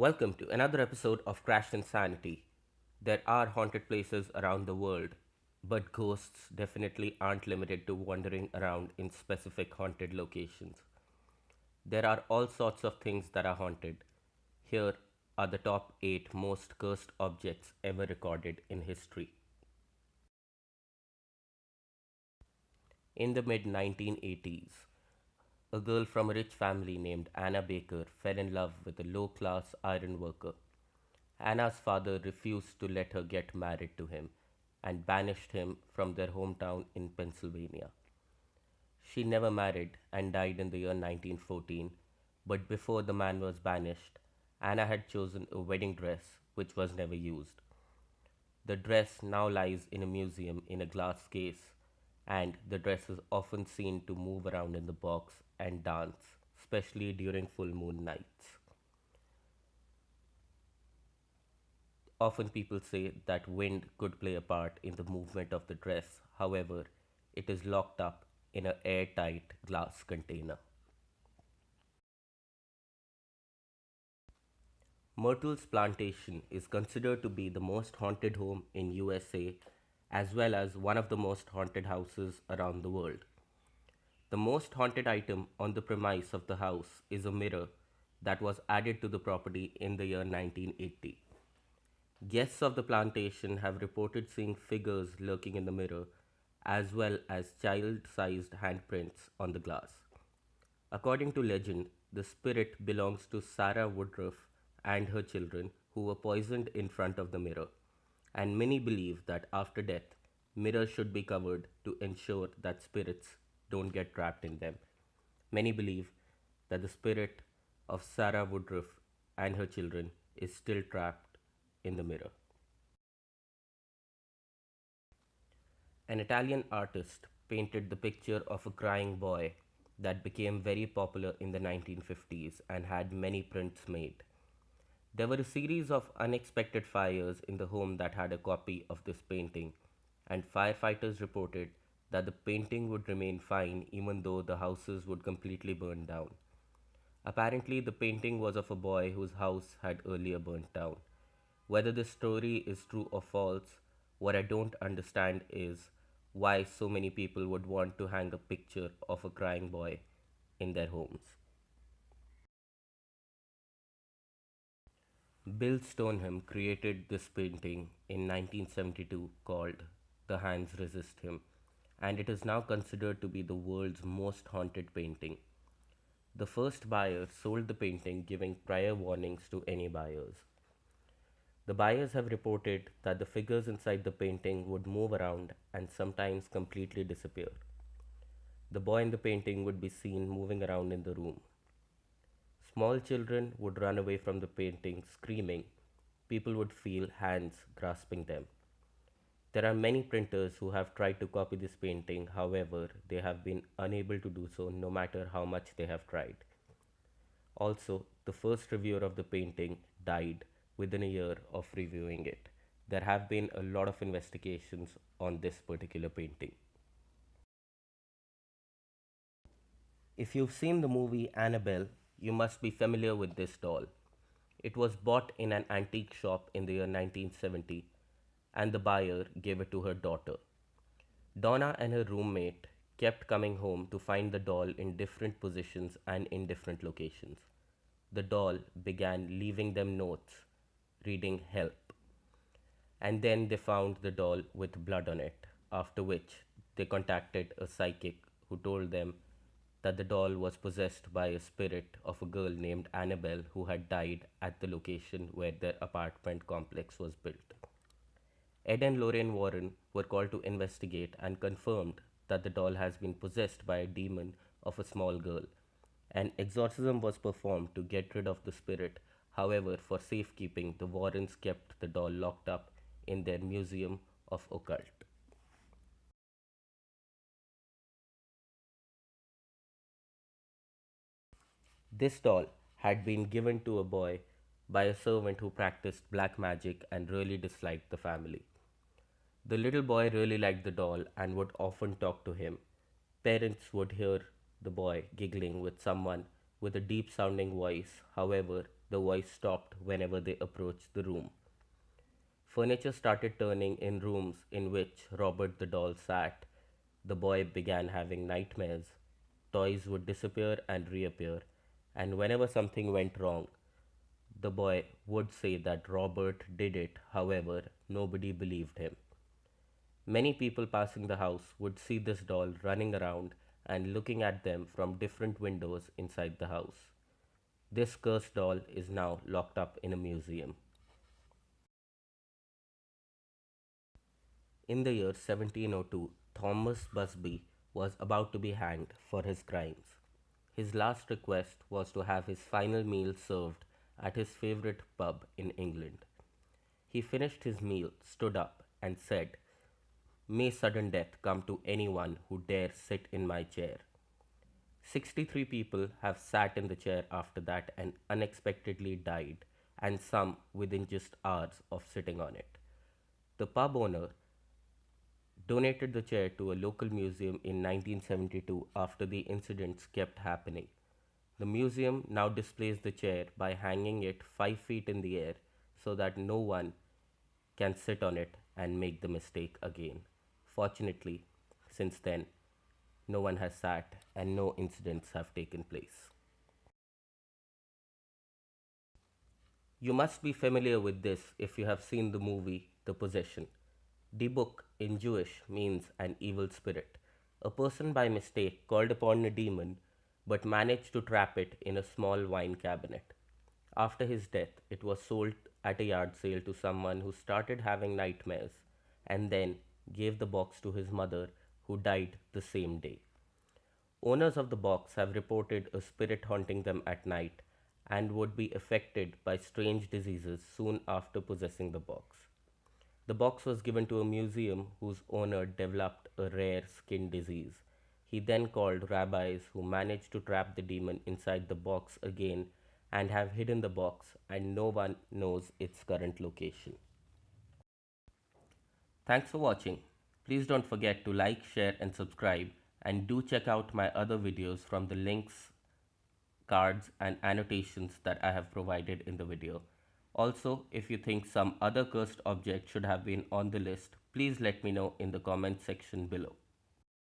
Welcome to another episode of Crashed Insanity. There are haunted places around the world, but ghosts definitely aren't limited to wandering around in specific haunted locations. There are all sorts of things that are haunted. Here are the top 8 most cursed objects ever recorded in history. In the mid 1980s, a girl from a rich family named Anna Baker fell in love with a low class iron worker. Anna's father refused to let her get married to him and banished him from their hometown in Pennsylvania. She never married and died in the year 1914, but before the man was banished, Anna had chosen a wedding dress which was never used. The dress now lies in a museum in a glass case, and the dress is often seen to move around in the box and dance, especially during full moon nights. Often people say that wind could play a part in the movement of the dress, however, it is locked up in an airtight glass container. Myrtle's plantation is considered to be the most haunted home in USA as well as one of the most haunted houses around the world. The most haunted item on the premise of the house is a mirror that was added to the property in the year 1980. Guests of the plantation have reported seeing figures lurking in the mirror, as well as child sized handprints on the glass. According to legend, the spirit belongs to Sarah Woodruff and her children who were poisoned in front of the mirror, and many believe that after death, mirrors should be covered to ensure that spirits don't get trapped in them. Many believe that the spirit of Sarah Woodruff and her children is still trapped in the mirror. An Italian artist painted the picture of a crying boy that became very popular in the 1950s and had many prints made. There were a series of unexpected fires in the home that had a copy of this painting, and firefighters reported that the painting would remain fine even though the houses would completely burn down. Apparently, the painting was of a boy whose house had earlier burnt down. Whether this story is true or false, what I don't understand is why so many people would want to hang a picture of a crying boy in their homes. Bill Stoneham created this painting in 1972 called The Hands Resist Him, and it is now considered to be the world's most haunted painting. The first buyer sold the painting giving prior warnings to any buyers. The buyers have reported that the figures inside the painting would move around and sometimes completely disappear. The boy in the painting would be seen moving around in the room. Small children would run away from the painting screaming. People would feel hands grasping them. There are many printers who have tried to copy this painting, however, they have been unable to do so no matter how much they have tried. Also, the first reviewer of the painting died within a year of reviewing it. There have been a lot of investigations on this particular painting. If you've seen the movie Annabelle, you must be familiar with this doll. It was bought in an antique shop in the year 1970, and the buyer gave it to her daughter. Donna and her roommate kept coming home to find the doll in different positions and in different locations. The doll began leaving them notes, reading help, and then they found the doll with blood on it, after which they contacted a psychic who told them that the doll was possessed by a spirit of a girl named Annabelle who had died at the location where their apartment complex was built. Ed and Lorraine Warren were called to investigate and confirmed that the doll has been possessed by a demon of a small girl. An exorcism was performed to get rid of the spirit. However, for safekeeping, the Warrens kept the doll locked up in their Museum of Occult. This doll had been given to a boy by a servant who practiced black magic and really disliked the family. The little boy really liked the doll and would often talk to him. Parents would hear the boy giggling with someone with a deep sounding voice. However, the voice stopped whenever they approached the room. Furniture started turning in rooms in which Robert the doll sat. The boy began having nightmares. Toys would disappear and reappear, and whenever something went wrong, the boy would say that Robert did it. However, nobody believed him. Many people passing the house would see this doll running around and looking at them from different windows inside the house. This cursed doll is now locked up in a museum. In the year 1702, Thomas Busby was about to be hanged for his crimes. His last request was to have his final meal served at his favorite pub in England. He finished his meal, stood up, and said, "May sudden death come to anyone who dares sit in my chair." 63 people have sat in the chair after that and unexpectedly died, and some within just hours of sitting on it. The pub owner donated the chair to a local museum in 1972 after the incidents kept happening. The museum now displays the chair by hanging it 5 feet in the air so that no one can sit on it and make the mistake again. Fortunately, since then, no one has sat and no incidents have taken place. You must be familiar with this if you have seen the movie The Possession. Dibuk in Jewish means an evil spirit. A person by mistake called upon a demon but managed to trap it in a small wine cabinet. After his death, it was sold at a yard sale to someone who started having nightmares and then gave the box to his mother, who died the same day. Owners of the box have reported a spirit haunting them at night and would be affected by strange diseases soon after possessing the box. The box was given to a museum whose owner developed a rare skin disease. He then called rabbis who managed to trap the demon inside the box again and have hidden the box, and no one knows its current location. Thanks for watching. Please don't forget to like, share, and subscribe, and do check out my other videos from the links, cards, and annotations that I have provided in the video. Also, if you think some other cursed object should have been on the list, please let me know in the comment section below.